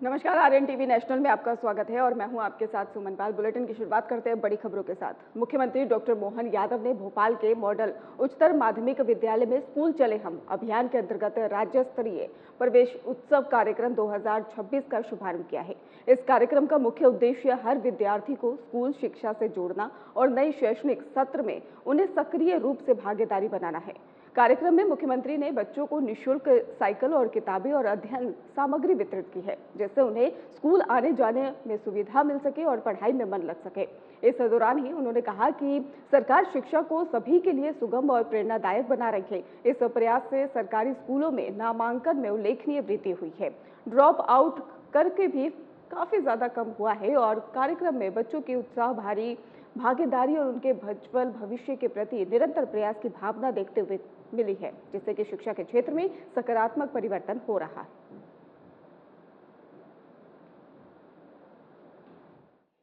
नमस्कार, RN TV national में आपका स्वागत है और मैं हूं आपके साथ सुमन पाल। बुलेटिन की शुरुआत करते हैं बड़ी खबरों के साथ। मुख्यमंत्री डॉक्टर मोहन यादव ने भोपाल के मॉडल उच्चतर माध्यमिक विद्यालय में स्कूल चले हम अभियान के अंतर्गत राज्य स्तरीय प्रवेश उत्सव कार्यक्रम 2026 का शुभारंभ किया है। इस कार्यक्रम का मुख्य उद्देश्य हर विद्यार्थी को स्कूल शिक्षा से जोड़ना और नए शैक्षणिक सत्र में उन्हें सक्रिय रूप से भागीदारी बनाना है। कार्यक्रम में मुख्यमंत्री ने बच्चों को निःशुल्क साइकिल और किताबें और अध्ययन सामग्री वितरित की है, जिससे उन्हें स्कूल आने जाने में सुविधा मिल सके और पढ़ाई में मन लग सके। इस दौरान ही उन्होंने कहा कि सरकार शिक्षा को सभी के लिए सुगम और प्रेरणादायक बना रही है। इस प्रयास से सरकारी स्कूलों में नामांकन में उल्लेखनीय वृद्धि हुई है। ड्रॉप आउट करके भी काफी ज्यादा कम हुआ है और कार्यक्रम में बच्चों की उत्साह भारी भागीदारी और उनके उज्ज्वल भविष्य के प्रति निरंतर प्रयास की भावना देखते हुए मिली है, जिससे कि शिक्षा के क्षेत्र में सकारात्मक परिवर्तन हो रहा है।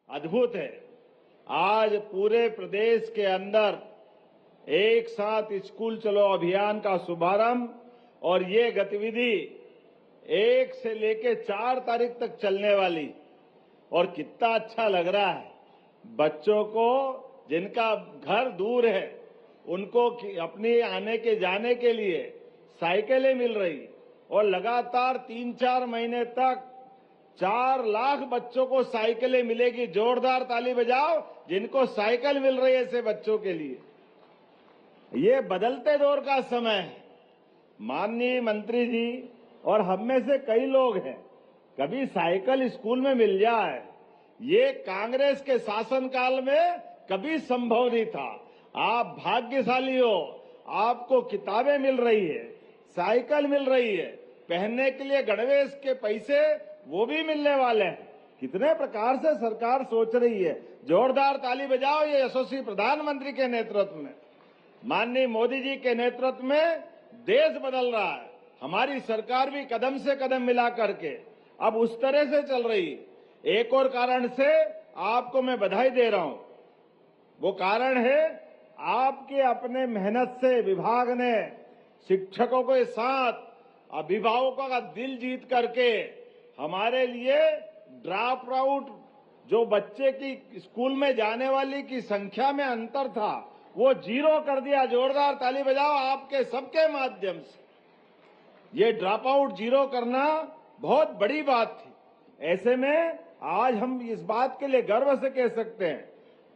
अद्भुत है। आज पूरे प्रदेश के अंदर एक साथ स्कूल चलो अभियान का शुभारंभ और ये गतिविधि 1 से लेकर 4 तारीख तक चलने वाली, और कितना अच्छा लग रहा है। बच्चों को जिनका घर दूर है उनको अपने आने के जाने के लिए साइकिलें मिल रही, और लगातार 3-4 महीने तक 4 लाख बच्चों को साइकिलें मिलेगी। जोरदार ताली बजाओ जिनको साइकिल मिल रही है ऐसे बच्चों के लिए। ये बदलते दौर का समय है। माननीय मंत्री जी और हम में से कई लोग हैं, कभी साइकिल स्कूल में मिल जाए ये कांग्रेस के शासनकाल में कभी संभव नहीं था। आप भाग्यशाली हो, आपको किताबें मिल रही है, साइकिल मिल रही है, पहनने के लिए गणवेश के पैसे वो भी मिलने वाले हैं। कितने प्रकार से सरकार सोच रही है। जोरदार ताली बजाओ ये यशस्वी प्रधानमंत्री के नेतृत्व में, माननीय मोदी जी के नेतृत्व में देश बदल रहा है। हमारी सरकार भी कदम से कदम मिला करके अब उस तरह से चल रही है। एक और कारण से आपको मैं बधाई दे रहा हूं। वो कारण है आपके अपने मेहनत से विभाग ने शिक्षकों के साथ अभिभावकों का दिल जीत करके हमारे लिए ड्रॉप आउट जो बच्चे की स्कूल में जाने वाली की संख्या में अंतर था वो 0 कर दिया। जोरदार ताली बजाओ आपके सबके माध्यम से। ये ड्रॉप आउट 0 करना बहुत बड़ी बात थी। ऐसे में आज हम इस बात के लिए गर्व से कह सकते हैं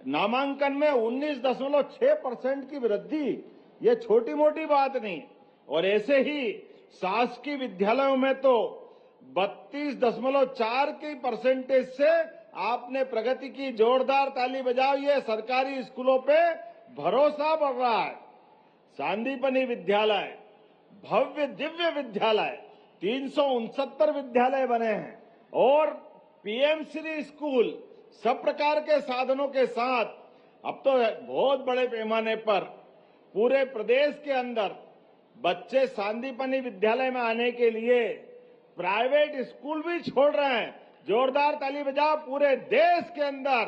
नामांकन में 19.6% की वृद्धि ये छोटी मोटी बात नहीं। और ऐसे ही शासकीय विद्यालयों में तो 32.4 की परसेंटेज से आपने प्रगति की। जोरदार ताली बजाओ। ये सरकारी स्कूलों पे भरोसा बढ़ रहा है। सांदीपनि विद्यालय, भव्य दिव्य विद्यालय, 369 विद्यालय बने हैं और पीएम श्री स्कूल सब प्रकार के साधनों के साथ अब तो बहुत बड़े पैमाने पर पूरे प्रदेश के अंदर बच्चे सांदीपनि विद्यालय में आने के लिए प्राइवेट स्कूल भी छोड़ रहे हैं। जोरदार ताली बजाओ। पूरे देश के अंदर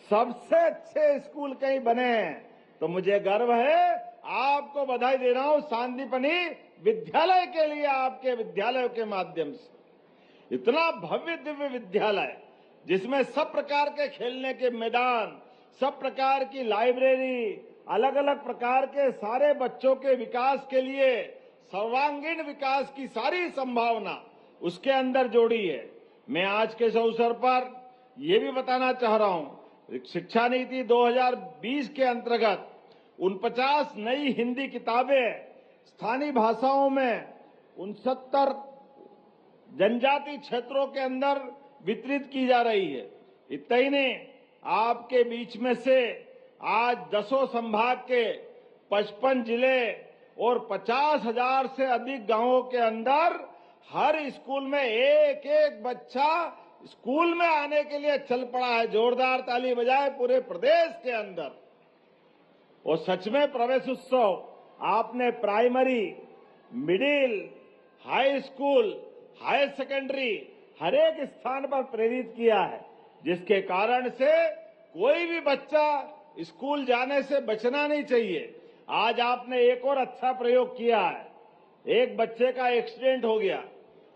सबसे अच्छे स्कूल कहीं बने हैं तो मुझे गर्व है। आपको बधाई दे रहा हूं सांदीपनि विद्यालय के लिए, आपके विद्यालयों के माध्यम से। इतना भव्य दिव्य विद्यालय जिसमें सब प्रकार के खेलने के मैदान, सब प्रकार की लाइब्रेरी, अलग अलग प्रकार के सारे बच्चों के विकास के लिए सर्वांगीण विकास की सारी संभावना उसके अंदर जोड़ी है। मैं आज के इस अवसर पर यह भी बताना चाह रहा हूं, शिक्षा नीति 2020 के अंतर्गत 49 नई हिंदी किताबें स्थानीय भाषाओं में 69 जनजाति क्षेत्रों के अंदर वितरित की जा रही है। इतना ही नहीं, आपके बीच में से आज 10 संभाग के 55 जिले और 50,000 से अधिक गांवों के अंदर हर स्कूल में एक एक बच्चा स्कूल में आने के लिए चल पड़ा है। जोरदार ताली बजाए पूरे प्रदेश के अंदर। और सच में प्रवेश उत्सव आपने primary, middle, high school, higher secondary हर एक स्थान पर प्रेरित किया है, जिसके कारण से कोई भी बच्चा स्कूल जाने से बचना नहीं चाहिए। आज आपने एक और अच्छा प्रयोग किया है। एक बच्चे का एक्सीडेंट हो गया,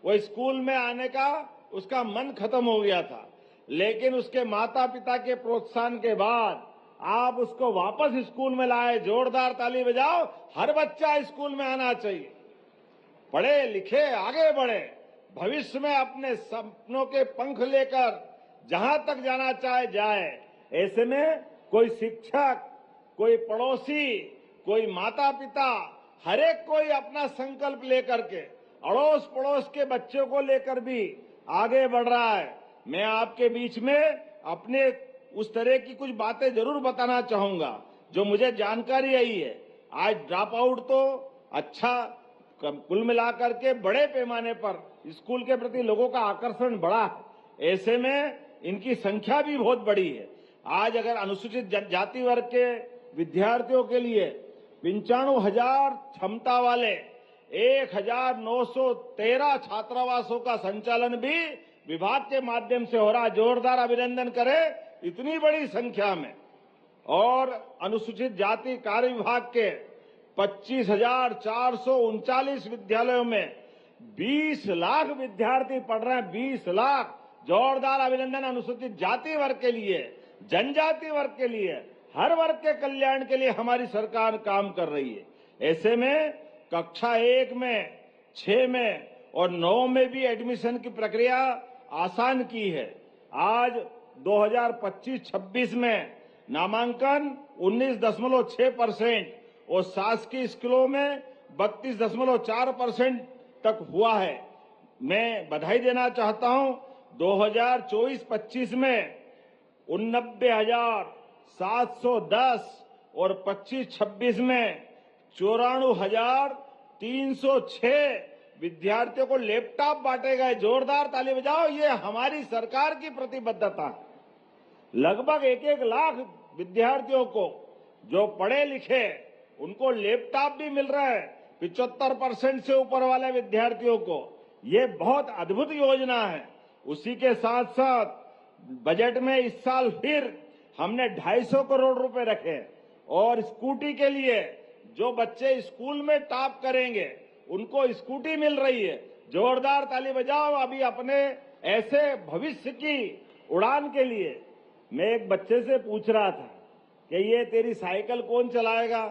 वो स्कूल में आने का उसका मन खत्म हो गया था, लेकिन उसके माता पिता के प्रोत्साहन के बाद आप उसको वापस स्कूल में लाए। जोरदार ताली बजाओ। हर बच्चा स्कूल में आना चाहिए, पढ़े लिखे आगे बढ़े, भविष्य में अपने सपनों के पंख लेकर जहां तक जाना चाहे जाए। ऐसे में कोई शिक्षक, कोई पड़ोसी, कोई माता पिता, हर एक कोई अपना संकल्प लेकर के अड़ोस पड़ोस के बच्चों को लेकर भी आगे बढ़ रहा है। मैं आपके बीच में अपने उस तरह की कुछ बातें जरूर बताना चाहूंगा जो मुझे जानकारी आई है। आज ड्रॉप आउट तो अच्छा, कुल मिलाकर के बड़े पैमाने पर स्कूल के प्रति लोगों का आकर्षण बढ़ा है। ऐसे में इनकी संख्या भी बहुत बड़ी है। आज अगर अनुसूचित जाति वर्ग के विद्यार्थियों के लिए 95,000 क्षमता वाले 1,913 छात्रावासों का संचालन भी विभाग के माध्यम से हो रहा। जोरदार अभिनंदन करें इतनी बड़ी संख्या में। और अनुसूचित जाति कार्य विभाग के 25,439 विद्यालयों में 20 लाख विद्यार्थी पढ़ रहे हैं। 20 लाख। जोरदार अभिनंदन अनुसूचित जाति वर्ग के लिए, जनजाति वर्ग के लिए, हर वर्ग के कल्याण के लिए हमारी सरकार काम कर रही है। ऐसे में कक्षा 1 में, 6 में और 9 में भी एडमिशन की प्रक्रिया आसान की है। आज 2025-26 में नामांकन 19.6% और शासकीय स्कूलों में 32.4% तक हुआ है। मैं बधाई देना चाहता हूं। 2024-25 में 89,710 और 25-26 में 94,306 विद्यार्थियों को लैपटॉप बांटे गए। जोरदार ताली बजाओ। ये हमारी सरकार की प्रतिबद्धता है। लगभग 1-1 लाख विद्यार्थियों को जो पढ़े लिखे उनको लैपटॉप भी मिल रहा है। 75% से ऊपर वाले विद्यार्थियों को ये बहुत अद्भुत योजना है। उसी के साथ साथ बजट में इस साल फिर हमने 250 करोड़ रुपए रखे और स्कूटी के लिए जो बच्चे स्कूल में टॉप करेंगे उनको स्कूटी मिल रही है। जोरदार ताली बजाओ। अभी अपने ऐसे भविष्य की उड़ान के लिए मैं एक बच्चे से पूछ रहा था कि ये तेरी साइकिल कौन चलाएगा,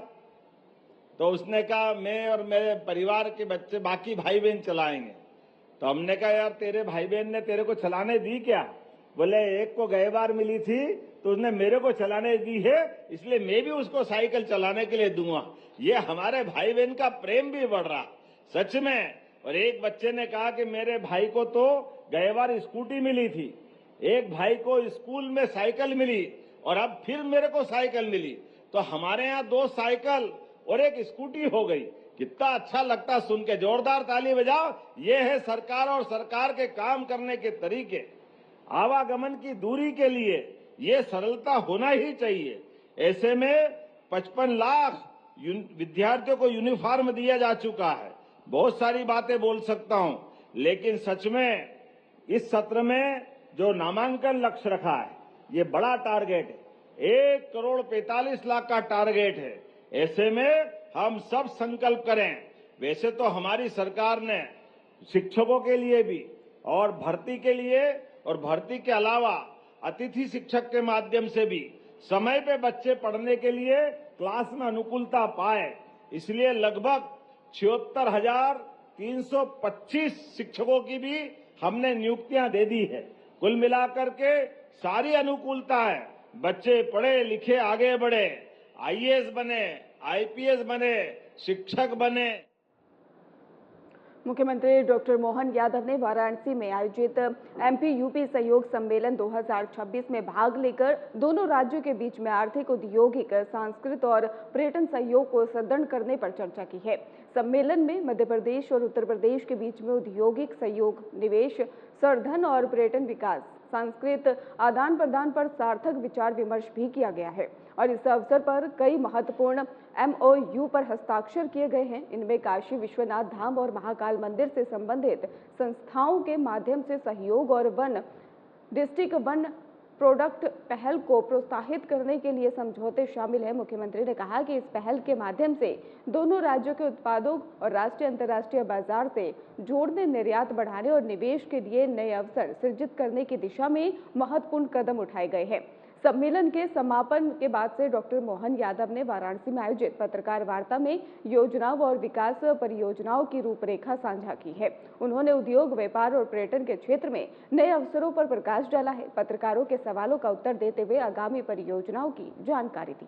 तो उसने कहा मैं और मेरे परिवार के बच्चे, बाकी भाई बहन चलाएंगे। तो हमने कहा यार तेरे भाई बहन ने तेरे को चलाने दी क्या? बोले एक को गए बार मिली थी तो उसने मेरे को चलाने दी है, इसलिए मैं भी उसको साइकिल चलाने के लिए दूंगा। ये हमारे भाई बहन का प्रेम भी बढ़ रहा सच में। और एक बच्चे ने कहा कि मेरे भाई को तो गए बार स्कूटी मिली थी, एक भाई को स्कूल में साइकिल मिली और अब फिर मेरे को साइकिल मिली, तो हमारे यहाँ 2 साइकिल और 1 स्कूटी हो गई। कितना अच्छा लगता सुन के। जोरदार ताली बजाओ। ये है सरकार और सरकार के काम करने के तरीके। आवागमन की दूरी के लिए ये सरलता होना ही चाहिए। ऐसे में 55 लाख विद्यार्थियों को यूनिफॉर्म दिया जा चुका है। बहुत सारी बातें बोल सकता हूं, लेकिन सच में इस सत्र में जो नामांकन लक्ष्य रखा है ये बड़ा टारगेट है। 1,45,00,000 का टारगेट है। ऐसे में हम सब संकल्प करें। वैसे तो हमारी सरकार ने शिक्षकों के लिए भी और भर्ती के लिए और भर्ती के अलावा अतिथि शिक्षक के माध्यम से भी समय पे बच्चे पढ़ने के लिए क्लास में अनुकूलता पाए, इसलिए लगभग 76,325 शिक्षकों की भी हमने नियुक्तियां दे दी है। कुल मिलाकर के सारी अनुकूलता है। बच्चे पढ़े लिखे आगे बढ़े, आईएएस बने, आईपीएस बने, शिक्षक बने। मुख्यमंत्री डॉक्टर मोहन यादव ने वाराणसी में आयोजित एमपी यूपी सहयोग सम्मेलन 2026 में भाग लेकर दोनों राज्यों के बीच में आर्थिक, औद्योगिक, सांस्कृतिक और पर्यटन सहयोग को सुदृढ़ करने पर चर्चा की है। सम्मेलन में मध्य प्रदेश और उत्तर प्रदेश के बीच में औद्योगिक सहयोग, निवेश, संवर्धन और पर्यटन विकास, सांस्कृतिक आदान प्रदान पर सार्थक विचार विमर्श भी किया गया है और इस अवसर पर कई महत्वपूर्ण MOU पर हस्ताक्षर किए गए हैं। इनमें काशी विश्वनाथ धाम और महाकाल मंदिर से संबंधित संस्थाओं के माध्यम से सहयोग और वन डिस्ट्रिक्ट वन प्रोडक्ट पहल को प्रोत्साहित करने के लिए समझौते शामिल हैं। मुख्यमंत्री ने कहा कि इस पहल के माध्यम से दोनों राज्यों के उत्पादों और राष्ट्रीय अंतर्राष्ट्रीय बाजार से जोड़ने, निर्यात बढ़ाने और निवेश के लिए नए अवसर सृजित करने की दिशा में महत्वपूर्ण कदम उठाए गए हैं। सम्मेलन के समापन के बाद से डॉक्टर मोहन यादव ने वाराणसी में आयोजित पत्रकार वार्ता में योजनाओं और विकास परियोजनाओं की रूपरेखा साझा की है। उन्होंने उद्योग, व्यापार और पर्यटन के क्षेत्र में नए अवसरों पर प्रकाश डाला है। पत्रकारों के सवालों का उत्तर देते हुए आगामी परियोजनाओं की जानकारी दी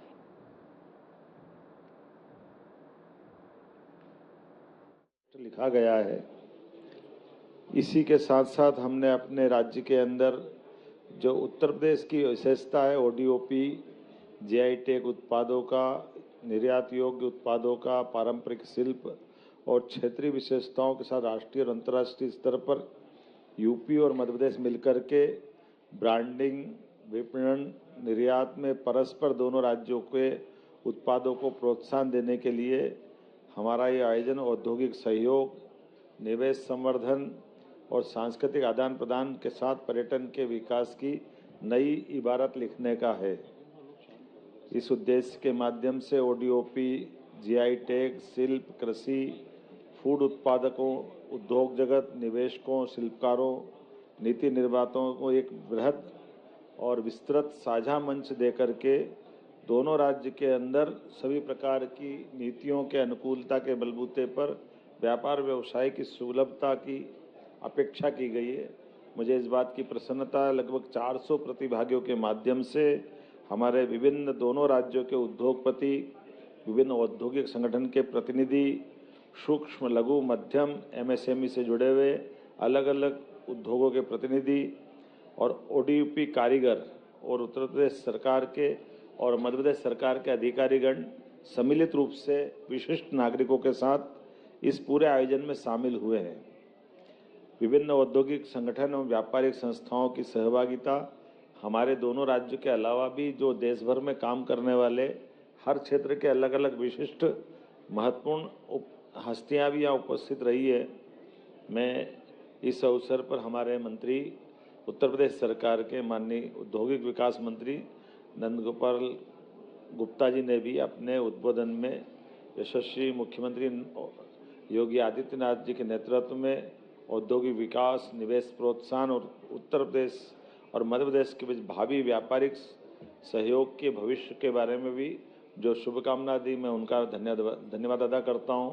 है। लिखा गया है। इसी के साथ साथ हमने अपने राज्य के अंदर जो उत्तर प्रदेश की विशेषता है, ओडीओपी, जीआई टैग उत्पादों का, निर्यात योग्य उत्पादों का, पारंपरिक शिल्प और क्षेत्रीय विशेषताओं के साथ राष्ट्रीय और अंतर्राष्ट्रीय स्तर पर यूपी और मध्य प्रदेश मिलकर के ब्रांडिंग, विपणन, निर्यात में परस्पर दोनों राज्यों के उत्पादों को प्रोत्साहन देने के लिए हमारा ये आयोजन औद्योगिक सहयोग, निवेश संवर्धन और सांस्कृतिक आदान प्रदान के साथ पर्यटन के विकास की नई इबारत लिखने का है। इस उद्देश्य के माध्यम से ओडीओपी, जीआई टैग, शिल्प, कृषि, फूड उत्पादकों, उद्योग जगत, निवेशकों, शिल्पकारों, नीति निर्माताओं को एक बृहद और विस्तृत साझा मंच देकर के दोनों राज्य के अंदर सभी प्रकार की नीतियों के अनुकूलता के बलबूते पर व्यापार व्यवसाय की सुलभता की अपेक्षा की गई है। मुझे इस बात की प्रसन्नता है, लगभग 400 प्रतिभागियों के माध्यम से हमारे विभिन्न दोनों राज्यों के उद्योगपति, विभिन्न औद्योगिक संगठन के प्रतिनिधि, सूक्ष्म, लघु, मध्यम, एमएसएमई से जुड़े हुए अलग अलग उद्योगों के प्रतिनिधि और ओडीओपी कारीगर और उत्तर प्रदेश सरकार के और मध्य प्रदेश सरकार के अधिकारीगण सम्मिलित रूप से विशिष्ट नागरिकों के साथ इस पूरे आयोजन में शामिल हुए हैं। विभिन्न औद्योगिक संगठन और व्यापारिक संस्थाओं की सहभागिता हमारे दोनों राज्यों के अलावा भी जो देश भर में काम करने वाले हर क्षेत्र के अलग अलग विशिष्ट महत्वपूर्ण हस्तियां भी यहाँ उपस्थित रही है। मैं इस अवसर पर हमारे मंत्री, उत्तर प्रदेश सरकार के माननीय औद्योगिक विकास मंत्री नंदगोपाल गुप्ता जी ने भी अपने उद्बोधन में यशस्वी मुख्यमंत्री योगी आदित्यनाथ जी के नेतृत्व में औद्योगिक विकास, निवेश प्रोत्साहन और उत्तर प्रदेश और मध्य प्रदेश के बीच भावी व्यापारिक सहयोग के भविष्य के बारे में भी जो शुभकामना दी, मैं उनका धन्यवाद अदा करता हूं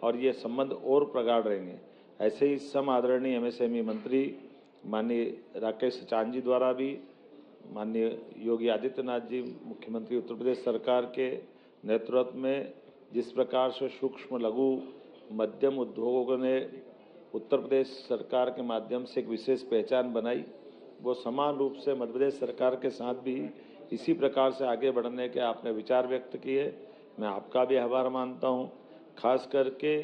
और ये संबंध और प्रगाढ़ रहेंगे। ऐसे ही सम आदरणीय एमएसएमई मंत्री माननीय राकेश चांद जी द्वारा भी माननीय योगी आदित्यनाथ जी, मुख्यमंत्री उत्तर प्रदेश सरकार के नेतृत्व में जिस प्रकार से सूक्ष्म, लघु, मध्यम उद्योगों ने उत्तर प्रदेश सरकार के माध्यम से एक विशेष पहचान बनाई, वो समान रूप से मध्य प्रदेश सरकार के साथ भी इसी प्रकार से आगे बढ़ने के आपने विचार व्यक्त किए। मैं आपका भी आभार मानता हूँ। खास करके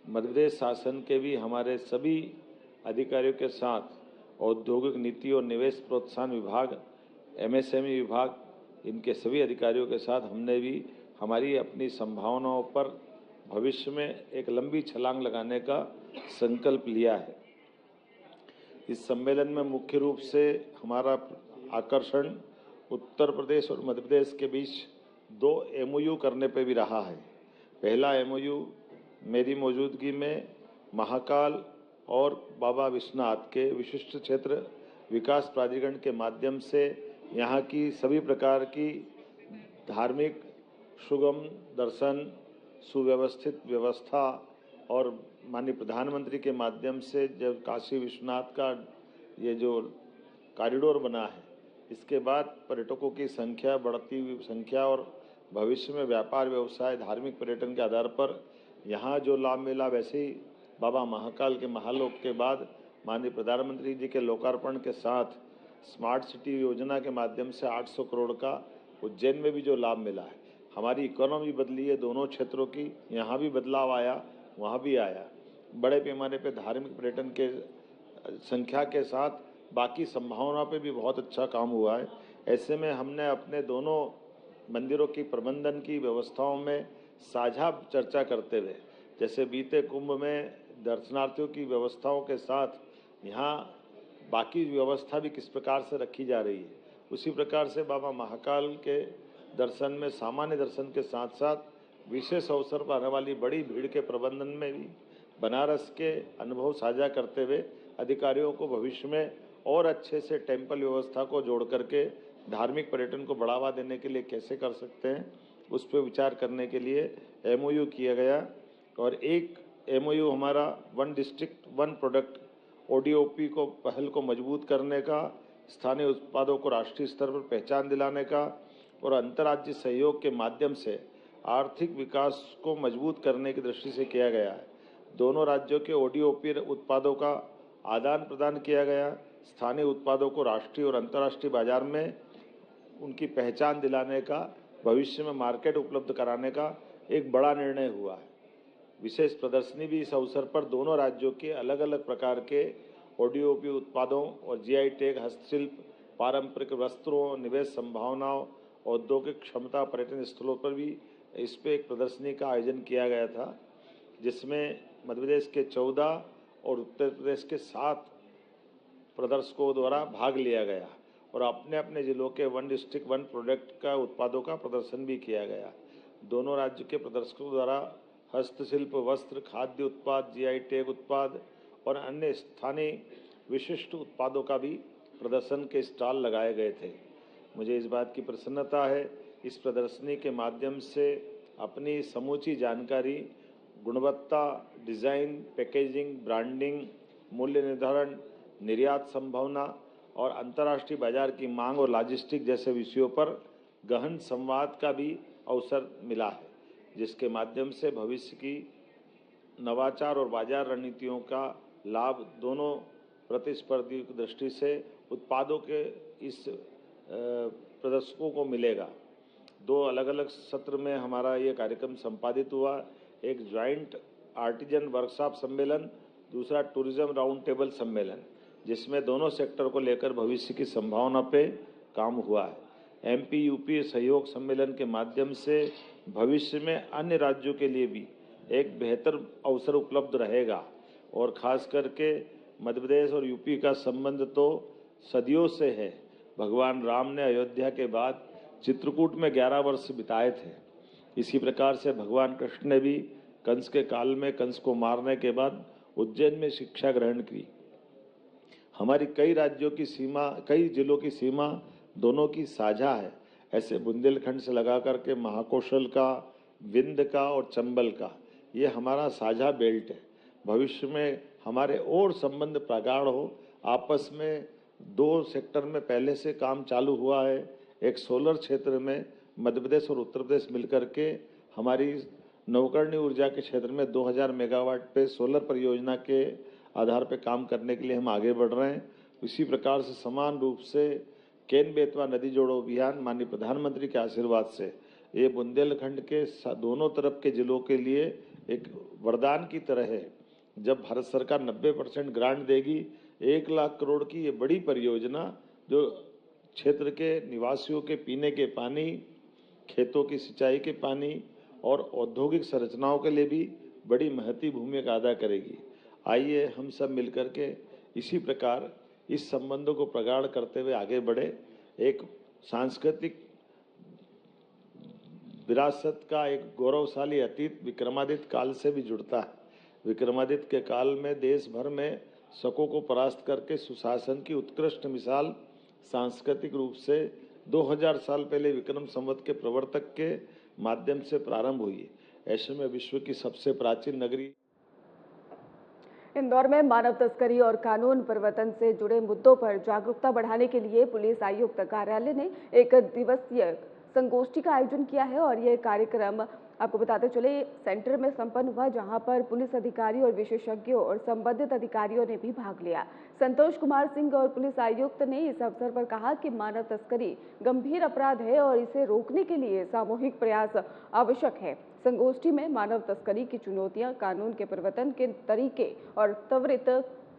मध्य प्रदेश शासन के भी हमारे सभी अधिकारियों के साथ औद्योगिक नीति और निवेश प्रोत्साहन विभाग, एमएसएमई विभाग, इनके सभी अधिकारियों के साथ हमने भी हमारी अपनी संभावनाओं पर भविष्य में एक लंबी छलांग लगाने का संकल्प लिया है। इस सम्मेलन में मुख्य रूप से हमारा आकर्षण उत्तर प्रदेश और मध्य प्रदेश के बीच 2 एमओयू करने पे भी रहा है। पहला एमओयू मेरी मौजूदगी में महाकाल और बाबा विश्वनाथ के विशिष्ट क्षेत्र विकास प्राधिकरण के माध्यम से यहाँ की सभी प्रकार की धार्मिक, सुगम दर्शन, सुव्यवस्थित व्यवस्था और माननीय प्रधानमंत्री के माध्यम से जब काशी विश्वनाथ का ये जो कॉरिडोर बना है, इसके बाद पर्यटकों की संख्या, बढ़ती हुई संख्या और भविष्य में व्यापार व्यवसाय, धार्मिक पर्यटन के आधार पर यहाँ जो लाभ मिला, वैसे ही बाबा महाकाल के महालोक के बाद माननीय प्रधानमंत्री जी के लोकार्पण के साथ स्मार्ट सिटी योजना के माध्यम से 800 करोड़ का उज्जैन में भी जो लाभ मिला है, हमारी इकोनॉमी बदली है दोनों क्षेत्रों की, यहाँ भी बदलाव आया, वहाँ भी आया। बड़े पैमाने पे धार्मिक पर्यटन के संख्या के साथ बाकी संभावनाओं पे भी बहुत अच्छा काम हुआ है। ऐसे में हमने अपने दोनों मंदिरों की प्रबंधन की व्यवस्थाओं में साझा चर्चा करते हुए, जैसे बीते कुंभ में दर्शनार्थियों की व्यवस्थाओं के साथ यहाँ बाकी व्यवस्था भी किस प्रकार से रखी जा रही है उसी प्रकार से बाबा महाकाल के दर्शन में सामान्य दर्शन के साथ साथ विशेष अवसर पर आने वाली बड़ी भीड़ के प्रबंधन में भी बनारस के अनुभव साझा करते हुए अधिकारियों को भविष्य में और अच्छे से टेम्पल व्यवस्था को जोड़ करके धार्मिक पर्यटन को बढ़ावा देने के लिए कैसे कर सकते हैं उस पर विचार करने के लिए MOU किया गया। और एक MOU हमारा one district one product ODOP को पहल को मजबूत करने का, स्थानीय उत्पादों को राष्ट्रीय स्तर पर पहचान दिलाने का और अंतर्राज्यीय सहयोग के माध्यम से आर्थिक विकास को मजबूत करने की दृष्टि से किया गया है। दोनों राज्यों के ODOP उत्पादों का आदान प्रदान किया गया। स्थानीय उत्पादों को राष्ट्रीय और अंतर्राष्ट्रीय बाजार में उनकी पहचान दिलाने का, भविष्य में मार्केट उपलब्ध कराने का एक बड़ा निर्णय हुआ है। विशेष प्रदर्शनी भी इस अवसर पर दोनों राज्यों के अलग अलग प्रकार के ODOP उत्पादों और GI टैग, हस्तशिल्प, पारंपरिक वस्त्रों, निवेश संभावनाओं, औद्योगिक क्षमता, पर्यटन स्थलों पर भी इस पर एक प्रदर्शनी का आयोजन किया गया था, जिसमें मध्य प्रदेश के 14 और उत्तर प्रदेश के 7 प्रदर्शकों द्वारा भाग लिया गया और अपने अपने जिलों के वन डिस्ट्रिक्ट वन प्रोडक्ट का उत्पादों का प्रदर्शन भी किया गया। दोनों राज्य के प्रदर्शकों द्वारा हस्तशिल्प, वस्त्र, खाद्य उत्पाद, GI टैग उत्पाद और अन्य स्थानीय विशिष्ट उत्पादों का भी प्रदर्शन के स्टॉल लगाए गए थे। मुझे इस बात की प्रसन्नता है, इस प्रदर्शनी के माध्यम से अपनी समूची जानकारी, गुणवत्ता, डिज़ाइन, पैकेजिंग, ब्रांडिंग, मूल्य निर्धारण, निर्यात संभावना और अंतर्राष्ट्रीय बाजार की मांग और लॉजिस्टिक जैसे विषयों पर गहन संवाद का भी अवसर मिला है, जिसके माध्यम से भविष्य की नवाचार और बाजार रणनीतियों का लाभ दोनों प्रतिस्पर्धी की दृष्टि से उत्पादों के इस प्रदर्शकों को मिलेगा। 2 अलग अलग सत्र में हमारा ये कार्यक्रम संपादित हुआ। एक ज्वाइंट आर्टिजन वर्कशॉप सम्मेलन, दूसरा टूरिज्म राउंड टेबल सम्मेलन, जिसमें दोनों सेक्टर को लेकर भविष्य की संभावना पे काम हुआ है। MP-UP सहयोग सम्मेलन के माध्यम से भविष्य में अन्य राज्यों के लिए भी एक बेहतर अवसर उपलब्ध रहेगा और खास करके मध्य प्रदेश और यूपी का संबंध तो सदियों से है। भगवान राम ने अयोध्या के बाद चित्रकूट में 11 वर्ष बिताए थे। इसी प्रकार से भगवान कृष्ण ने भी कंस के काल में कंस को मारने के बाद उज्जैन में शिक्षा ग्रहण की। हमारी कई राज्यों की सीमा, कई जिलों की सीमा दोनों की साझा है। ऐसे बुंदेलखंड से लगा करके महाकौशल का, विंध्य का और चंबल का, ये हमारा साझा बेल्ट है। भविष्य में हमारे और संबंध प्रगाढ़ हो। आपस में 2 सेक्टर में पहले से काम चालू हुआ है। एक सोलर क्षेत्र में मध्य प्रदेश और उत्तर प्रदेश मिलकर के हमारी नवकरणीय ऊर्जा के क्षेत्र में 2000 मेगावाट पे सोलर परियोजना के आधार पे काम करने के लिए हम आगे बढ़ रहे हैं। इसी प्रकार से समान रूप से केन बेतवा नदी जोड़ो अभियान माननीय प्रधानमंत्री के आशीर्वाद से ये बुंदेलखंड के दोनों तरफ के जिलों के लिए एक वरदान की तरह है। जब भारत सरकार 90% ग्रांट देगी, 1 लाख करोड़ की ये बड़ी परियोजना जो क्षेत्र के निवासियों के पीने के पानी, खेतों की सिंचाई के पानी और औद्योगिक संरचनाओं के लिए भी बड़ी महत्वपूर्ण भूमिका अदा करेगी। आइए हम सब मिलकर के इसी प्रकार इस संबंधों को प्रगाढ़ करते हुए आगे बढ़े। एक सांस्कृतिक विरासत का एक गौरवशाली अतीत विक्रमादित्य काल से भी जुड़ता है। विक्रमादित्य के काल में देश भर में शकों को परास्त करके सुशासन की उत्कृष्ट मिसाल सांस्कृतिक रूप से 2000 साल पहले विक्रम संवत के प्रवर्तक के माध्यम से प्रारंभ हुई। ऐसे में विश्व की सबसे प्राचीन नगरी इंदौर में मानव तस्करी और कानून प्रवर्तन से जुड़े मुद्दों पर जागरूकता बढ़ाने के लिए पुलिस आयुक्त कार्यालय ने 1 दिवसीय संगोष्ठी का आयोजन किया है और यह कार्यक्रम आपको बताते चले सेंटर में संपन्न हुआ, जहां पर पुलिस अधिकारियों और विशेषज्ञों और संबंधित अधिकारियों ने भी भाग लिया। संतोष कुमार सिंह और पुलिस आयुक्त ने इस अवसर पर कहा कि मानव तस्करी गंभीर अपराध है और इसे रोकने के लिए सामूहिक प्रयास आवश्यक है। संगोष्ठी में मानव तस्करी की चुनौतियां, कानून के प्रवर्तन के तरीके और त्वरित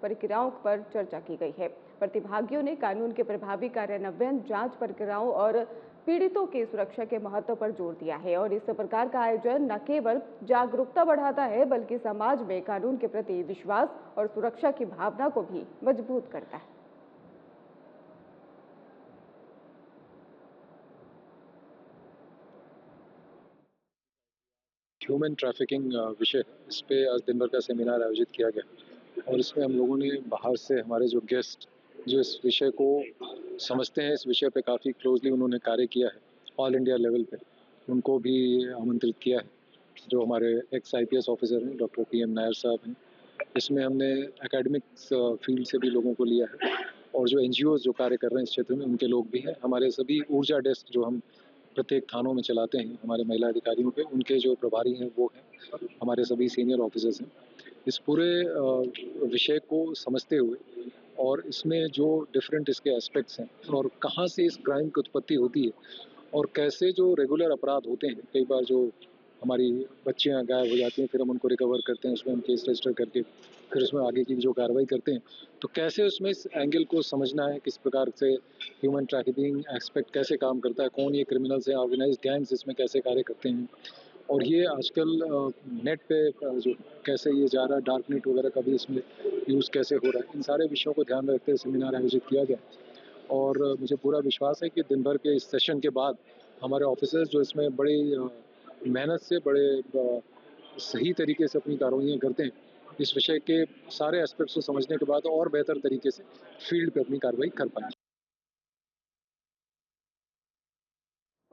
प्रक्रियाओं पर चर्चा की गई है। प्रतिभागियों ने कानून के प्रभावी कार्यान्वयन, जांच प्रक्रियाओं और पीड़ितों की सुरक्षा के महत्व पर जोर दिया है और इस प्रकार का आयोजन न केवल जागरूकता बढ़ाता है बल्कि समाज में कानून के प्रति विश्वास और सुरक्षा की भावना को भी मजबूत करता है। ह्यूमन ट्रैफिकिंग विषय है। इस पे आज दिन भर का सेमिनार आयोजित किया गया और इसमें हम लोगों ने बाहर से हमारे जो गेस्ट जो इस विषय को समझते हैं, इस विषय पे काफ़ी क्लोजली उन्होंने कार्य किया है ऑल इंडिया लेवल पे, उनको भी आमंत्रित किया है। जो हमारे एक्स IPS ऑफिसर हैं डॉक्टर PM नायर साहब हैं। इसमें हमने एकेडमिक्स फील्ड से भी लोगों को लिया है और जो NGOs जो कार्य कर रहे हैं इस क्षेत्र में उनके लोग भी हैं। हमारे सभी ऊर्जा डेस्क जो हम प्रत्येक थानों में चलाते हैं हमारे महिला अधिकारियों पे, उनके जो प्रभारी हैं वो हैं, हमारे सभी सीनियर ऑफिसर्स हैं। इस पूरे विषय को समझते हुए और इसमें जो डिफरेंट इसके एस्पेक्ट्स हैं और कहाँ से इस क्राइम की उत्पत्ति होती है और कैसे जो रेगुलर अपराध होते हैं, कई बार जो हमारी बच्चियां गायब हो जाती हैं, फिर हम उनको रिकवर करते हैं, उसमें हम केस रजिस्टर करके फिर उसमें आगे की जो कार्रवाई करते हैं, तो कैसे उसमें इस एंगल को समझना है, किस प्रकार से ह्यूमन ट्रैफिकिंग एस्पेक्ट कैसे काम करता है, कौन ये क्रिमिनल्स हैं, ऑर्गेनाइज गैंग्स इसमें कैसे कार्य करते हैं और ये आजकल नेट पे जो कैसे ये जा रहा है, डार्क नेट वगैरह का भी इसमें यूज़ कैसे हो रहा है, इन सारे विषयों को ध्यान में रखते हुए सेमिनार आयोजित किया गया। और मुझे पूरा विश्वास है कि दिन भर के इस सेशन के बाद हमारे ऑफिसर्स जो इसमें बड़ी मेहनत से बड़े सही तरीके से अपनी कार्रवाइयाँ करते हैं, इस विषय के सारे एस्पेक्ट्स को समझने के बाद और बेहतर तरीके से फील्ड पे अपनी कार्रवाई कर पाएंगे।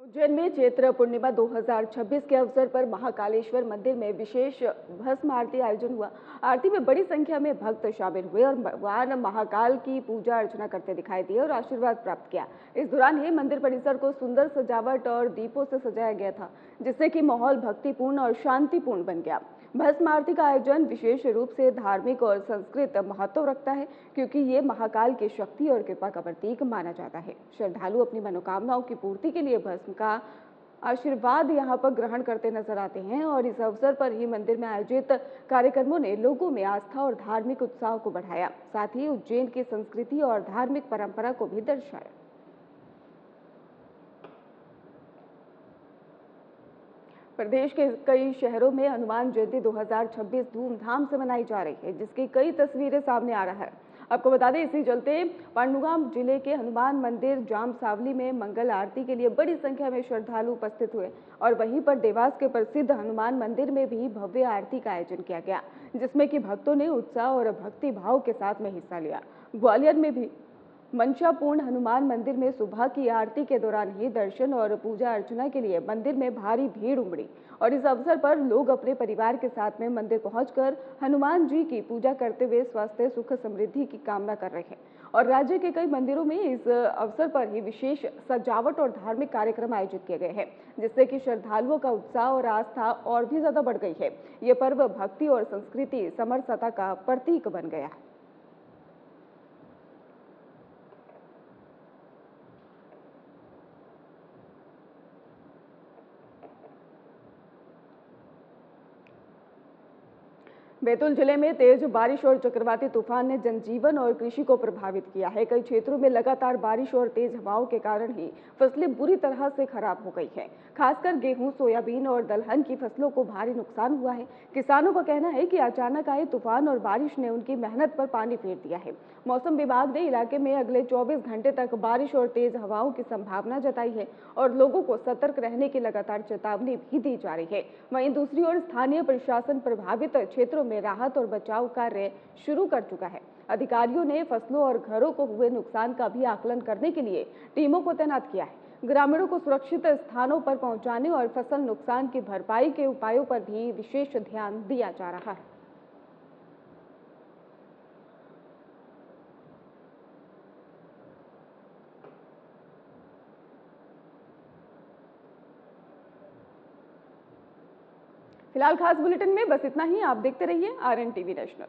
उज्जैन में चैत्र पूर्णिमा 2026 के अवसर पर महाकालेश्वर मंदिर में विशेष भस्म आरती आयोजन हुआ। आरती में बड़ी संख्या में भक्त शामिल हुए और भगवान महाकाल की पूजा अर्चना करते दिखाई दिए और आशीर्वाद प्राप्त किया। इस दौरान ही मंदिर परिसर को सुंदर सजावट और दीपों से सजाया गया था, जिससे कि माहौल भक्तिपूर्ण और शांतिपूर्ण बन गया। भस्म आरती का आयोजन विशेष रूप से धार्मिक और संस्कृत महत्व रखता है, क्योंकि ये महाकाल की शक्ति और कृपा का प्रतीक माना जाता है। श्रद्धालु अपनी मनोकामनाओं की पूर्ति के लिए भस्म का आशीर्वाद यहाँ पर ग्रहण करते नजर आते हैं और इस अवसर पर ही मंदिर में आयोजित कार्यक्रमों ने लोगों में आस्था और धार्मिक उत्साह को बढ़ाया, साथ ही उज्जैन की संस्कृति और धार्मिक परंपरा को भी दर्शाया। प्रदेश के कई शहरों में हनुमान जयंती 2026 धूमधाम से मनाई जा रही है, जिसकी कई तस्वीरें सामने आ रहा है। आपको बता दें, इसी चलते पांडुगाम जिले के हनुमान मंदिर जामसावली में मंगल आरती के लिए बड़ी संख्या में श्रद्धालु उपस्थित हुए और वहीं पर देवास के प्रसिद्ध हनुमान मंदिर में भी भव्य आरती का आयोजन किया गया, जिसमें कि भक्तों ने उत्साह और भक्ति भाव के साथ में हिस्सा लिया। ग्वालियर में भी मंशापूर्ण हनुमान मंदिर में सुबह की आरती के दौरान ही दर्शन और पूजा अर्चना के लिए मंदिर में भारी भीड़ उमड़ी और इस अवसर पर लोग अपने परिवार के साथ में मंदिर पहुंचकर हनुमान जी की पूजा करते हुए स्वास्थ्य सुख समृद्धि की कामना कर रहे हैं। और राज्य के कई मंदिरों में इस अवसर पर ही विशेष सजावट और धार्मिक कार्यक्रम आयोजित किए गए हैं, जिससे कि श्रद्धालुओं का उत्साह और आस्था और भी ज्यादा बढ़ गई है। ये पर्व भक्ति और संस्कृति समरसता का प्रतीक बन गया है। बैतूल जिले में तेज बारिश और चक्रवाती तूफान ने जनजीवन और कृषि को प्रभावित किया है। कई क्षेत्रों में लगातार बारिश और तेज हवाओं के कारण ही फसलें बुरी तरह से खराब हो गई हैं। खासकर गेहूं, सोयाबीन और दलहन की फसलों को भारी नुकसान हुआ है। किसानों का कहना है कि अचानक आए तूफान और बारिश ने उनकी मेहनत पर पानी फेर दिया है। मौसम विभाग ने इलाके में अगले 24 घंटे तक बारिश और तेज हवाओं की संभावना जताई है और लोगों को सतर्क रहने की लगातार चेतावनी भी दी जा रही है। वहीं दूसरी ओर स्थानीय प्रशासन प्रभावित क्षेत्रों में राहत और बचाव कार्य शुरू कर चुका है। अधिकारियों ने फसलों और घरों को हुए नुकसान का भी आकलन करने के लिए टीमों को तैनात किया है। ग्रामीणों को सुरक्षित स्थानों पर पहुंचाने और फसल नुकसान की भरपाई के उपायों पर भी विशेष ध्यान दिया जा रहा है। फिलहाल खास बुलेटिन में बस इतना ही। आप देखते रहिए RN TV नेशनल।